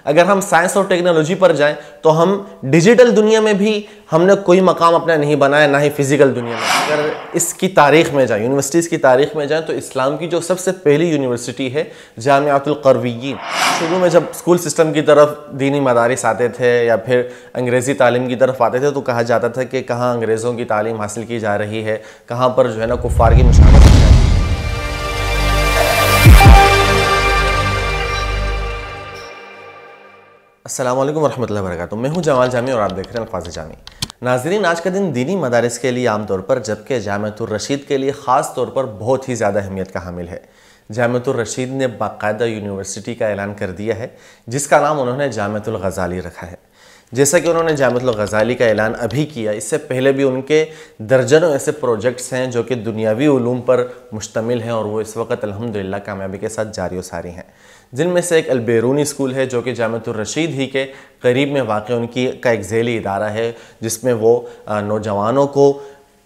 अगर हम साइंस और टेक्नोलॉजी पर जाएं तो हम डिजिटल दुनिया में भी हमने कोई मकाम अपना नहीं बनाया, ना ही फिजिकल दुनिया में। अगर इसकी तारीख में जाएं, यूनिवर्सिटीज़ की तारीख में जाएं, तो इस्लाम की जो सबसे पहली यूनिवर्सिटी है जामियातुल क़रविय्यीन। शुरू में जब स्कूल सिस्टम की तरफ दीनी मदारिस आते थे या फिर अंग्रेज़ी तालीम की तरफ आते थे तो कहा जाता था कि कहाँ अंग्रेज़ों की तालीम हासिल की जा रही है, कहाँ पर जो है ना कुफ़ार की मुशावरत की जा रही है। अस्सलाम वालेकुम वरहमतुल्लाहि वबरकातुहू। मैं हूं जमाल जामी और आप देख रहे हैं अल्फाज़ जामी। नाज़रीन, आज का दिन दीनी मदारिस के लिए आमतौर पर, जबकि जामिअतुर रशीद के लिए ख़ास तौर पर बहुत ही ज़्यादा अहमियत का हामिल है। जामिअतुर रशीद ने बाकायदा यूनिवर्सिटी का ऐलान कर दिया है जिसका नाम उन्होंने जामिअतुल ग़ज़ाली रखा है। जैसा कि उन्होंने जामिअतुल ग़ज़ाली का ऐलान अभी किया, इससे पहले भी उनके दर्जनों ऐसे प्रोजेक्ट्स हैं जो कि दुनियावी उलूम पर मुश्तमिल हैं और वो इस वक्त अल्हम्दुलिल्लाह कामयाबी के साथ जारी व सारी हैं। जिनमें से एक अलबेरूनी स्कूल है जो कि जामिअतुर रशीद ही के करीब में वाक़ उनकी का एक ज़ैली इदारा है, जिसमें वो नौजवानों को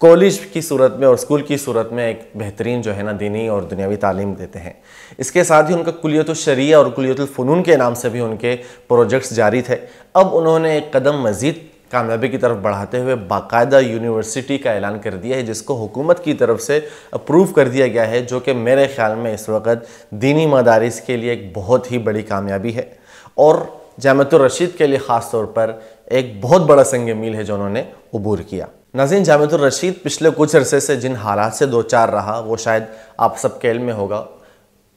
कॉलेज की सूरत में और स्कूल की सूरत में एक बेहतरीन जो है ना दीनी और दुनियावी तालीम देते हैं। इसके साथ ही उनका कुलियतुल शरिया और कुलियतुल फ़ुनून के नाम से भी उनके प्रोजेक्ट्स जारी थे। अब उन्होंने एक कदम मज़ीद कामयाबी की तरफ बढ़ाते हुए बाकायदा यूनिवर्सिटी का ऐलान कर दिया है, जिसको हुकूमत की तरफ से अप्रूव कर दिया गया है, जो कि मेरे ख़्याल में इस वक्त दीनी मदारिस के लिए एक बहुत ही बड़ी कामयाबी है और जामिअतुर रशीद के लिए ख़ास तौर पर एक बहुत बड़ा संग मील है जो उन्होंने अबूर किया। नाज़रीन, जामिअतुर रशीद पिछले कुछ अरसे से जिन हालात से दो चार रहा वो शायद आप सबके इल्म में होगा।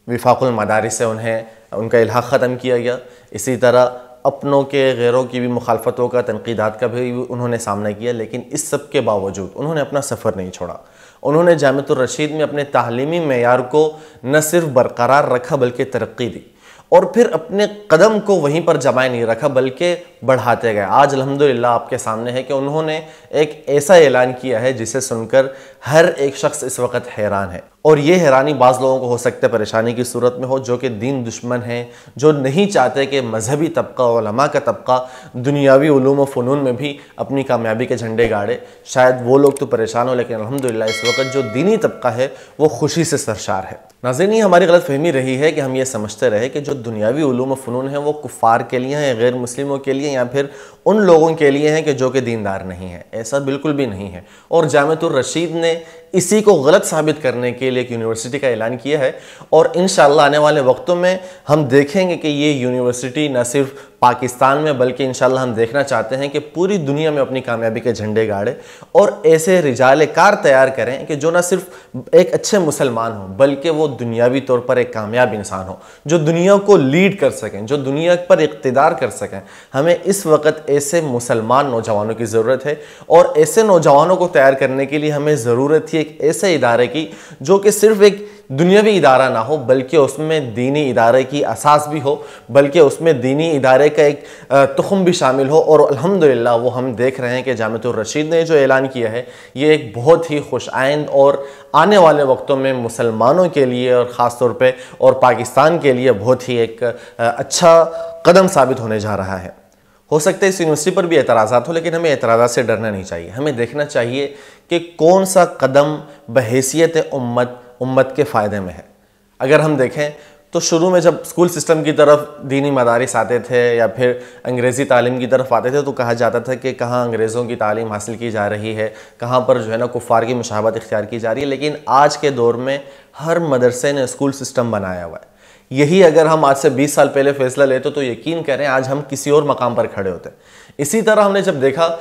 विफाकुल मदारिस से उनका इल्हाक़ ख़त्म किया गया। इसी तरह अपनों के गैरों की भी मुखालफतों का, तनकीदात का भी उन्होंने सामना किया, लेकिन इस सब के बावजूद उन्होंने अपना सफ़र नहीं छोड़ा। उन्होंने जामिअतुर रशीद में अपने तालीमी मेयार को न सिर्फ बरकरार रखा बल्कि तरक्की दी और फिर अपने कदम को वहीं पर जमाए नहीं रखा बल्कि बढ़ाते गए। आज अल्हम्दुलिल्लाह आपके सामने है कि उन्होंने एक ऐसा ऐलान किया है जिसे सुनकर हर एक शख्स इस वक्त हैरान है और ये हैरानी बाज़ लोगों को हो सकता है परेशानी की सूरत में हो, जो कि दीन दुश्मन हैं, जो नहीं चाहते कि मजहबी तबका, उलमा का तबका दुनियावी उलूम व फ़ुनून में भी अपनी कामयाबी के झंडे गाड़े। शायद वो लोग तो परेशान हो, लेकिन अल्हम्दुलिल्लाह इस वक्त जो दीनी तबका है वो खुशी से सरशार है। नाज़रीन, ये हमारी गलत फहमी रही है कि हम ये समझते रहे कि जो दुनियावी उलूम व फ़ुनून हैं वो कुफ़ार के लिए हैं, गैर मुस्लिमों के लिए या फिर उन लोगों के लिए हैं कि जो कि दीनदार नहीं है। ऐसा बिल्कुल भी नहीं है और जामिअतुर रशीद ने इसी को गलत साबित करने के लिए एक यूनिवर्सिटी का ऐलान किया है और इंशाअल्लाह आने वाले वक्तों में हम देखेंगे कि ये यूनिवर्सिटी न सिर्फ पाकिस्तान में बल्कि इंशाअल्लाह हम देखना चाहते हैं कि पूरी दुनिया में अपनी कामयाबी के झंडे गाड़े और ऐसे रिजाले कार तैयार करें कि जो न सिर्फ एक अच्छे मुसलमान हो बल्कि वो दुनियावी तौर पर एक कामयाब इंसान हो, जो दुनिया को लीड कर सकें, जो दुनिया पर इक़्तिदार कर सकें। हमें इस वक्त ऐसे मुसलमान नौजवानों की ज़रूरत है और ऐसे नौजवानों को तैयार करने के लिए हमें ज़रूरत थी एक ऐसे इदारे की जो कि सिर्फ एक दुनियावी इदारा ना हो बल्कि उसमें दीनी इदारे की असास भी हो, बल्कि उसमें दीनी इदारे का एक तुख़्म भी शामिल हो। और अल्हम्दुलिल्लाह वो हम देख रहे हैं कि जामिअतुर रशीद ने जो ऐलान किया है ये एक बहुत ही खुशआइंद और आने वाले वक्तों में मुसलमानों के लिए और ख़ास तौर पे और पाकिस्तान के लिए बहुत ही एक अच्छा कदम साबित होने जा रहा है। हो सकता है इस यूनिवर्सिटी पर भी एतराज़ात हो, लेकिन हमें एतराज़ात से डरना नहीं चाहिए। हमें देखना चाहिए कि कौन सा कदम बहैसियत उम्मत के फ़ायदे में है। अगर हम देखें तो शुरू में जब स्कूल सिस्टम की तरफ दीनी मदारिस आते थे या फिर अंग्रेज़ी तालीम की तरफ आते थे तो कहा जाता था कि कहाँ अंग्रेज़ों की तालीम हासिल की जा रही है, कहाँ पर जो है ना कुफ़ार की मुशावरत इख्तियार की जा रही है। लेकिन आज के दौर में हर मदरसे ने स्कूल सिस्टम बनाया हुआ है। यही अगर हम आज से 20 साल पहले फ़ैसला लेते तो यकीन करें आज हम किसी और मकाम पर खड़े होते। इसी तरह हमने जब देखा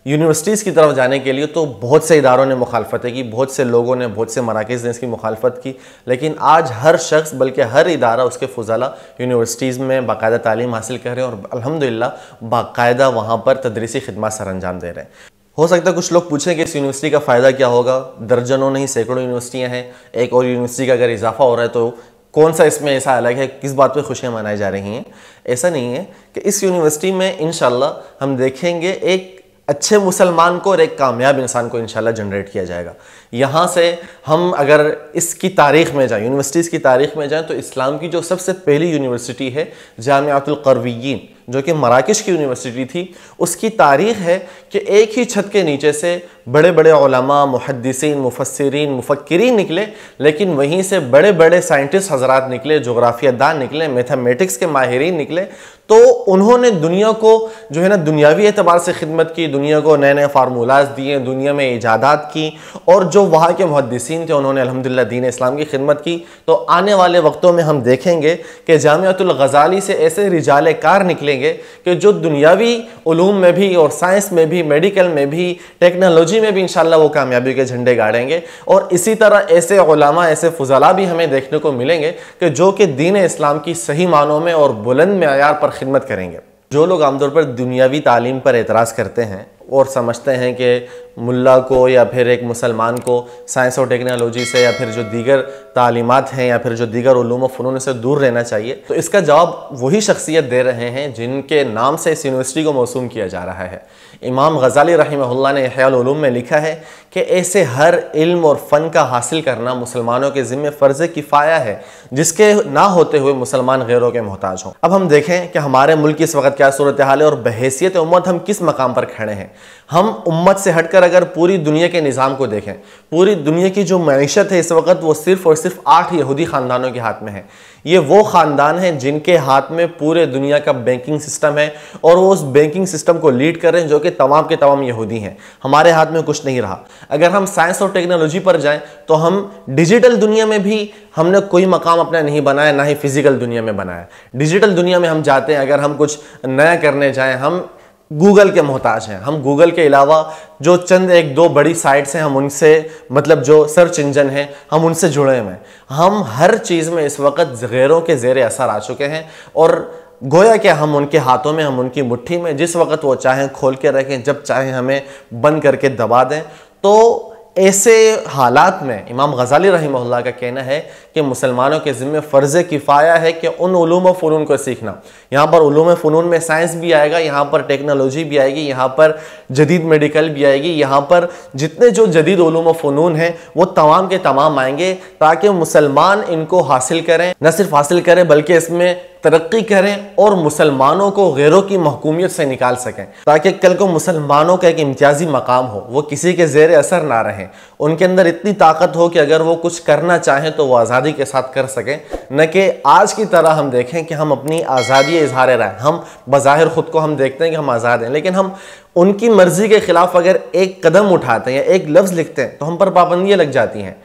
यूनिवर्सिटीज़ की तरफ जाने के लिए तो बहुत से इदारों ने मुखालफतें की, बहुत से लोगों ने, बहुत से मराकज़ ने इसकी मुखालफत की, लेकिन आज हर शख्स बल्कि हर इदारा उसके फ़ुज़ला यूनिवर्सिटीज़ में बाकायदा तालीम हासिल कर रहे हैं और अल्हम्दुलिल्लाह बाकायदा वहाँ पर तदरीसी खिदमत सर अंजाम दे रहे हैं। हो सकता है कुछ लोग पूछें कि इस यूनिवर्सिटी का फ़ायदा क्या होगा, दर्जनों नहीं सैकड़ों यूनिवर्सिटियाँ हैं, एक और यूनिवर्सिटी का अगर इजाफा हो रहा है तो कौन सा इसमें ऐसा अलग है, किस बात पे खुशियाँ मनाई जा रही हैं। ऐसा नहीं है कि इस यूनिवर्सिटी में इंशाअल्लाह हम देखेंगे एक अच्छे मुसलमान को और एक कामयाब इंसान को इंशाअल्लाह जनरेट किया जाएगा। यहाँ से हम अगर इसकी तारीख़ में जाएँ, यूनिवर्सिटीज़ की तारीख़ में जाएँ, तो इस्लाम की जो सबसे पहली यूनिवर्सिटी है जामियातुल क़रविय्यीन, जो कि मराकश की यूनिवर्सिटी थी, उसकी तारीख है कि एक ही छत के नीचे से बड़े बड़े उलमा, मुहद्दिसीन, मुफस्सिरीन, मुफक्किरीन निकले, लेकिन वहीं से बड़े बड़े साइंटिस्ट हजरात निकले, जोग्राफियादान निकले, मैथमेटिक्स के माहिरीन निकले। तो उन्होंने दुनिया को जो है ना दुनियावी एतबार से खिदमत की, दुनिया को नए नए फार्मूलाज दिए, दुनिया में इजादात की, और जो वहाँ के मुहद्दिसीन थे उन्होंने अल्हम्दुलिल्लाह दीन इस्लाम की खिदमत की। तो आने वाले वक्तों में हम देखेंगे कि जामिअतुल गज़ाली से ऐसे रिजाले कार निकलेंगे कि जो दुनियावी उलूम में भी और साइंस में भी, मेडिकल में भी, टेक्नोलॉजी में भी इंशाअल्लाह वो कामयाबी के झंडे गाड़ेंगे। और इसी तरह ऐसे उलमा, ऐसे फुज़ला भी हमें देखने को मिलेंगे कि जो कि दीन इस्लाम की सही मानों में और बुलंद मेयार पर खिदमत करेंगे। जो लोग आमतौर पर दुनियावी तालीम पर एतराज़ करते हैं और समझते हैं कि मुल्ला को या फिर एक मुसलमान को साइंस और टेक्नोलॉजी से या फिर जो दीगर तालीमात हैं या फिर जो दीगर उलूम व फ़नून से दूर रहना चाहिए, तो इसका जवाब वही शख्सियत दे रहे हैं जिनके नाम से इस यूनिवर्सिटी को मौसूम किया जा रहा है। इमाम गज़ाली रहमहुल्लाह ने इह्याउल उलूम में लिखा है कि ऐसे हर इल्म और फ़न का हासिल करना मुसलमानों के ज़िम्मे फ़र्ज़ किफ़ाया है जिसके ना होते हुए मुसलमान गैरों के मोहताज हों। अब हम देखें कि हमारे मुल्क की इस वक्त क्या सूरत हाल है और बहैसियत उम्मत हम किस मकाम पर खड़े हैं। हम उम्मत से हटकर अगर पूरी दुनिया के निज़ाम को देखें, पूरी दुनिया की जो मईशत है इस वक्त वो सिर्फ़ और सिर्फ 8 यहूदी ख़ानदानों के हाथ में है। ये वो ख़ानदान हैं जिनके हाथ में पूरे दुनिया का बैंकिंग सिस्टम है और वो उस बैंकिंग सिस्टम को लीड कर रहे हैं, जो कि तमाम के तमाम यहूदी हैं। हमारे हाथ में कुछ नहीं रहा। अगर हम साइंस और टेक्नोलॉजी पर जाएं तो हम डिजिटल दुनिया में भी हमने कोई मकाम अपना नहीं बनाया, ना ही फिजिकल दुनिया में बनाया। डिजिटल दुनिया में हम जाते हैं, अगर हम कुछ नया करने जाएं, हम गूगल के मोहताज हैं। हम गूगल के अलावा जो चंद एक दो बड़ी साइट्स हैं, हम उनसे मतलब जो सर्च इंजन हैं, हम उनसे जुड़े हुए हैं। हम हर चीज़ में इस वक्त गैरों के ज़ेरे असर आ चुके हैं और गोया कि हम उनके हाथों में, हम उनकी मुट्ठी में, जिस वक्त वो चाहें खोल के रखें, जब चाहें हमें बंद करके दबा दें। तो ऐसे हालात में इमाम गज़ाली रहमहुल्लाह का कहना है कि मुसलमानों के ज़िम्मे फ़र्ज़ किफ़ाया है कि उन उलूम व फ़नून को सीखना। यहाँ पर उलूम व फ़नून में साइंस भी आएगा, यहाँ पर टेक्नोलॉजी भी आएगी, यहाँ पर जदीद मेडिकल भी आएगी, यहाँ पर जितने जो जदीद उलूम व फ़नून हैं वो तमाम के तमाम आएंगे, ताकि मुसलमान इनको हासिल करें, न सिर्फ हासिल करें बल्कि इसमें तरक्की करें और मुसलमानों को गैरों की महकूमियत से निकाल सकें, ताकि कल को मुसलमानों का एक इम्तियाजी मकाम हो, वो किसी के ज़ेरे असर ना रहें, उनके अंदर इतनी ताकत हो कि अगर वो कुछ करना चाहें तो वो आज़ादी के साथ कर सकें। न कि आज की तरह हम देखें कि हम अपनी आज़ादी इज़हार राय, हम बज़ाहिर ख़ुद को हम देखते हैं कि हम आज़ाद हैं, लेकिन हम उनकी मर्ज़ी के ख़िलाफ़ अगर एक कदम उठाते हैं या एक लफ्ज़ लिखते हैं तो हम पर पाबंदियाँ लग जाती हैं,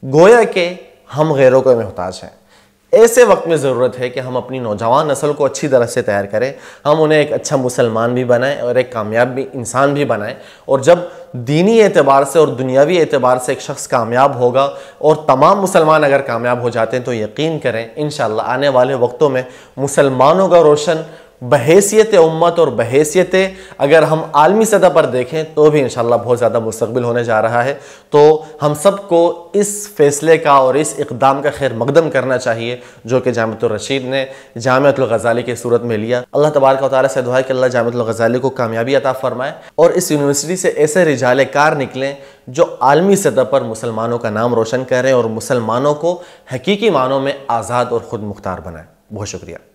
गोया कि हम गैरों को मोहताज हैं। ऐसे वक्त में ज़रूरत है कि हम अपनी नौजवान नस्ल को अच्छी तरह से तैयार करें, हम उन्हें एक अच्छा मुसलमान भी बनाएं और एक कामयाब भी इंसान भी बनाएं। और जब दीनी एतबार से और दुनियावी एतबार से एक शख्स कामयाब होगा और तमाम मुसलमान अगर कामयाब हो जाते हैं तो यकीन करें इंशाअल्लाह आने वाले वक्तों में मुसलमानों का रोशन बहैसियत उम्मत और बहैसियत अगर हम आलमी सतह पर देखें तो भी इंशाअल्लाह बहुत ज़्यादा मुस्तक़बिल होने जा रहा है। तो हम सबको इस फ़ैसले का और इस इक़दाम का खैर मक़दम करना चाहिए जो कि जामिअतुर रशीद ने जामिअतुल गज़ाली की सूरत में लिया। अल्लाह तबारक व तआला से दुआ है कि अल्लाह जामिअतुल गज़ाली को कामयाबी अता फ़रमाए और इस यूनिवर्सिटी से ऐसे रिजाले कार निकलें जो आलमी सतह पर मुसलमानों का नाम रोशन करें और मुसलमानों को हकीकी मानों में आज़ाद और ख़ुद मुख्तार बनाएँ। बहुत शुक्रिया।